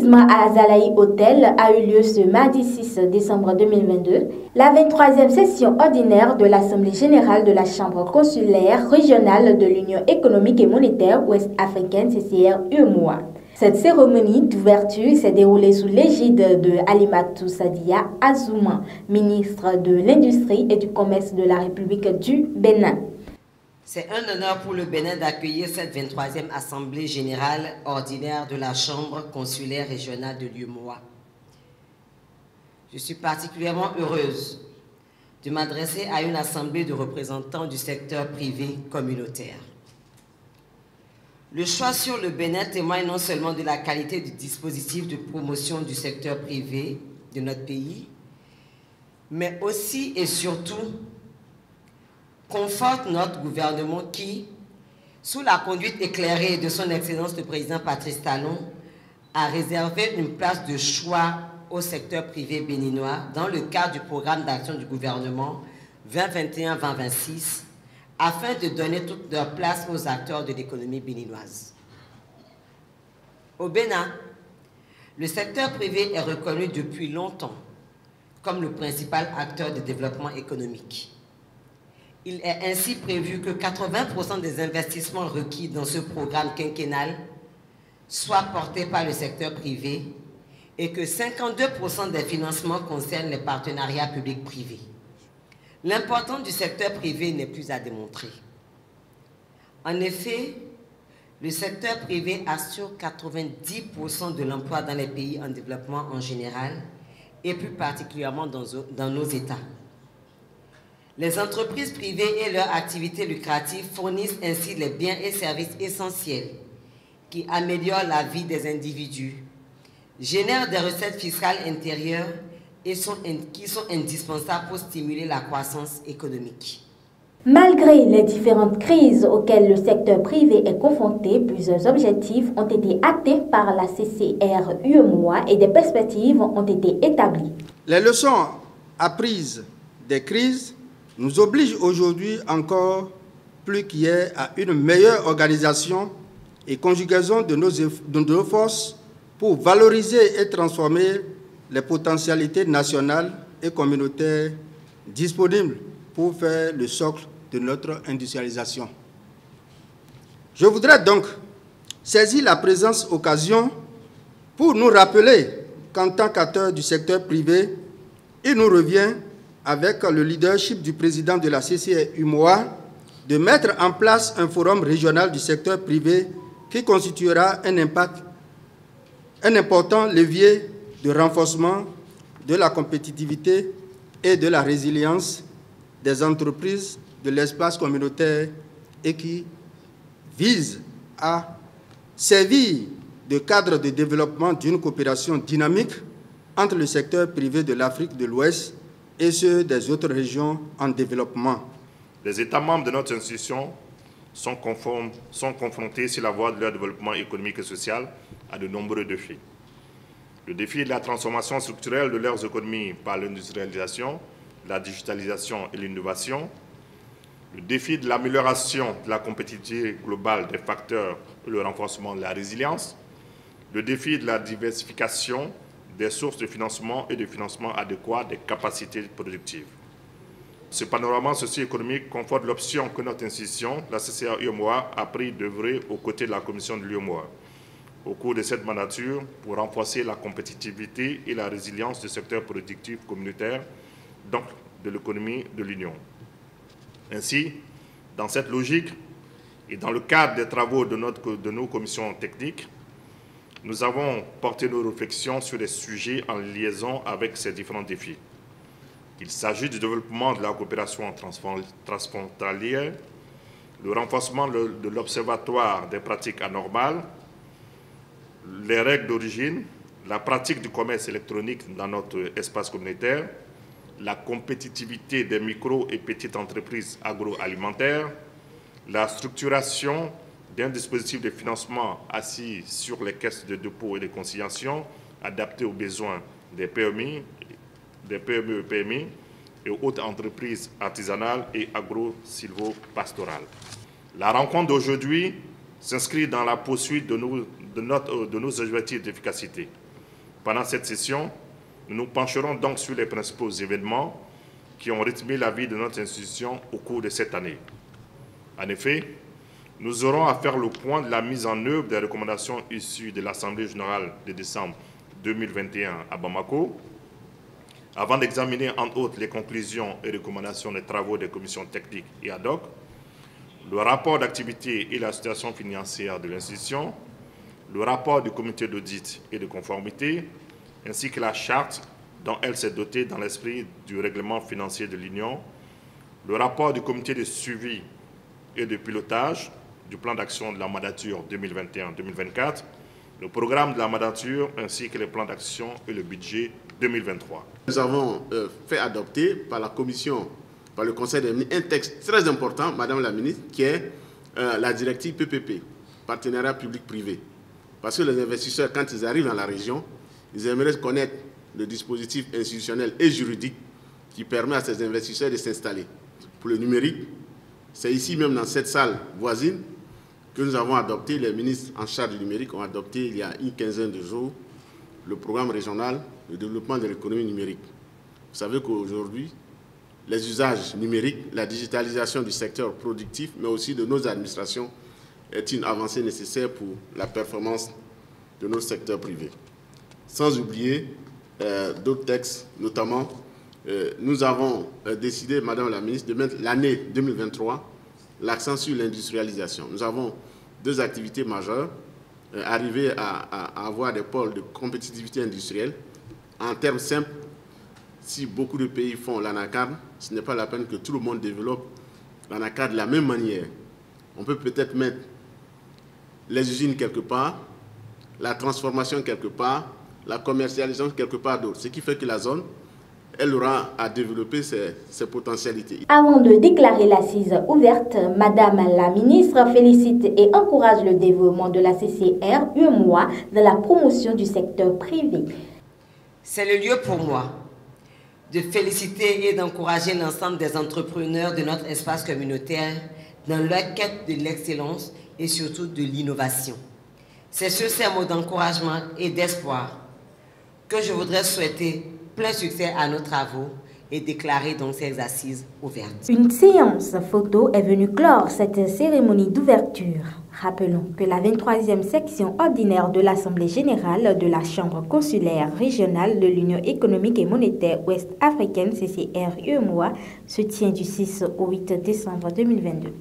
tourisme à Azalaï Hotel a eu lieu ce mardi 6 décembre 2022. La 23e session ordinaire de l'Assemblée générale de la Chambre consulaire régionale de l'Union économique et monétaire ouest-africaine CCR-UEMOA. Cette cérémonie d'ouverture s'est déroulée sous l'égide de Halimatou Sadia Azouma, ministre de l'Industrie et du Commerce de la République du Bénin. C'est un honneur pour le Bénin d'accueillir cette 23e Assemblée générale ordinaire de la Chambre consulaire régionale de l'UEMOA. Je suis particulièrement heureuse de m'adresser à une assemblée de représentants du secteur privé communautaire. Le choix sur le Bénin témoigne non seulement de la qualité du dispositif de promotion du secteur privé de notre pays, mais aussi et surtout conforte notre gouvernement qui, sous la conduite éclairée de son Excellence le Président Patrice Talon, a réservé une place de choix au secteur privé béninois dans le cadre du programme d'action du gouvernement 2021-2026 afin de donner toute leur place aux acteurs de l'économie béninoise. Au Bénin, le secteur privé est reconnu depuis longtemps comme le principal acteur de développement économique. Il est ainsi prévu que 80% des investissements requis dans ce programme quinquennal soient portés par le secteur privé et que 52% des financements concernent les partenariats publics-privés. L'importance du secteur privé n'est plus à démontrer. En effet, le secteur privé assure 90% de l'emploi dans les pays en développement en général et plus particulièrement dans nos États. Les entreprises privées et leurs activités lucratives fournissent ainsi les biens et services essentiels qui améliorent la vie des individus, génèrent des recettes fiscales intérieures et qui sont indispensables pour stimuler la croissance économique. Malgré les différentes crises auxquelles le secteur privé est confronté, plusieurs objectifs ont été atteints par la CCR-UEMOA et des perspectives ont été établies. Les leçons apprises des crises nous obligent aujourd'hui encore plus qu'hier à une meilleure organisation et conjugaison de nos forces pour valoriser et transformer les potentialités nationales et communautaires disponibles pour faire le socle de notre industrialisation. Je voudrais donc saisir la présente occasion pour nous rappeler qu'en tant qu'acteur du secteur privé, il nous revient, avec le leadership du président de la CCR-UEMOA, de mettre en place un forum régional du secteur privé qui constituera un important levier de renforcement de la compétitivité et de la résilience des entreprises de l'espace communautaire et qui vise à servir de cadre de développement d'une coopération dynamique entre le secteur privé de l'Afrique de l'Ouest et ceux des autres régions en développement. Les États membres de notre institution sont confrontés sur la voie de leur développement économique et social à de nombreux défis. Le défi de la transformation structurelle de leurs économies par l'industrialisation, la digitalisation et l'innovation, le défi de l'amélioration de la compétitivité globale des facteurs et le renforcement de la résilience, le défi de la diversification des sources de financement et de financement adéquat des capacités productives. Ce panorama socio-économique conforte l'option que notre institution, la CCR-UEMOA, a pris d'œuvrer aux côtés de la Commission de l'UEMOA au cours de cette mandature pour renforcer la compétitivité et la résilience du secteur productif communautaire, donc de l'économie de l'Union. Ainsi, dans cette logique et dans le cadre des travaux de nos commissions techniques, nous avons porté nos réflexions sur les sujets en liaison avec ces différents défis. Il s'agit du développement de la coopération transfrontalière, le renforcement de l'Observatoire des pratiques anormales, les règles d'origine, la pratique du commerce électronique dans notre espace communautaire, la compétitivité des micro- et petites entreprises agroalimentaires, la structuration d'un dispositif de financement assis sur les caisses de dépôt et de consignation adapté aux besoins des PME et PMI et aux autres entreprises artisanales et agro-silvopastorales. La rencontre d'aujourd'hui s'inscrit dans la poursuite de nos objectifs d'efficacité. Pendant cette session, nous nous pencherons donc sur les principaux événements qui ont rythmé la vie de notre institution au cours de cette année. En effet, nous aurons à faire le point de la mise en œuvre des recommandations issues de l'Assemblée générale de décembre 2021 à Bamako, avant d'examiner entre autres les conclusions et recommandations des travaux des commissions techniques et ad hoc, le rapport d'activité et la situation financière de l'institution, le rapport du comité d'audit et de conformité, ainsi que la charte dont elle s'est dotée dans l'esprit du règlement financier de l'Union, le rapport du comité de suivi et de pilotage du plan d'action de la mandature 2021-2024, le programme de la mandature ainsi que les plans d'action et le budget 2023. Nous avons fait adopter par la Commission, par le Conseil des ministres, un texte très important, Madame la Ministre, qui est la directive PPP, partenariat public-privé. Parce que les investisseurs, quand ils arrivent dans la région, ils aimeraient connaître le dispositif institutionnel et juridique qui permet à ces investisseurs de s'installer. Pour le numérique, c'est ici même dans cette salle voisine que nous avons adopté, les ministres en charge du numérique ont adopté il y a une quinzaine de jours le programme régional de développement de l'économie numérique. Vous savez qu'aujourd'hui, les usages numériques, la digitalisation du secteur productif, mais aussi de nos administrations, est une avancée nécessaire pour la performance de notre secteur privé. Sans oublier d'autres textes, notamment, nous avons décidé, Madame la Ministre, de mettre l'année 2023 l'accent sur l'industrialisation. Nous avons deux activités majeures, arriver à avoir des pôles de compétitivité industrielle. En termes simples, si beaucoup de pays font l'anacarde, ce n'est pas la peine que tout le monde développe l'anacarde de la même manière. On peut peut-être mettre les usines quelque part, la transformation quelque part, la commercialisation quelque part d'autre. Ce qui fait que la zone, elle aura à développer ses potentialités. Avant de déclarer l'assise ouverte, Madame la Ministre félicite et encourage le développement de la CCR UEMOA dans la promotion du secteur privé. C'est le lieu pour moi de féliciter et d'encourager l'ensemble des entrepreneurs de notre espace communautaire dans leur quête de l'excellence et surtout de l'innovation. C'est sur ces mots d'encouragement et d'espoir que je voudrais souhaiter plein succès à nos travaux et déclarer donc ces assises ouvertes. Une séance photo est venue clore cette cérémonie d'ouverture. Rappelons que la 23e section ordinaire de l'Assemblée générale de la Chambre consulaire régionale de l'Union économique et monétaire ouest-africaine CCR UEMOA se tient du 6 au 8 décembre 2022.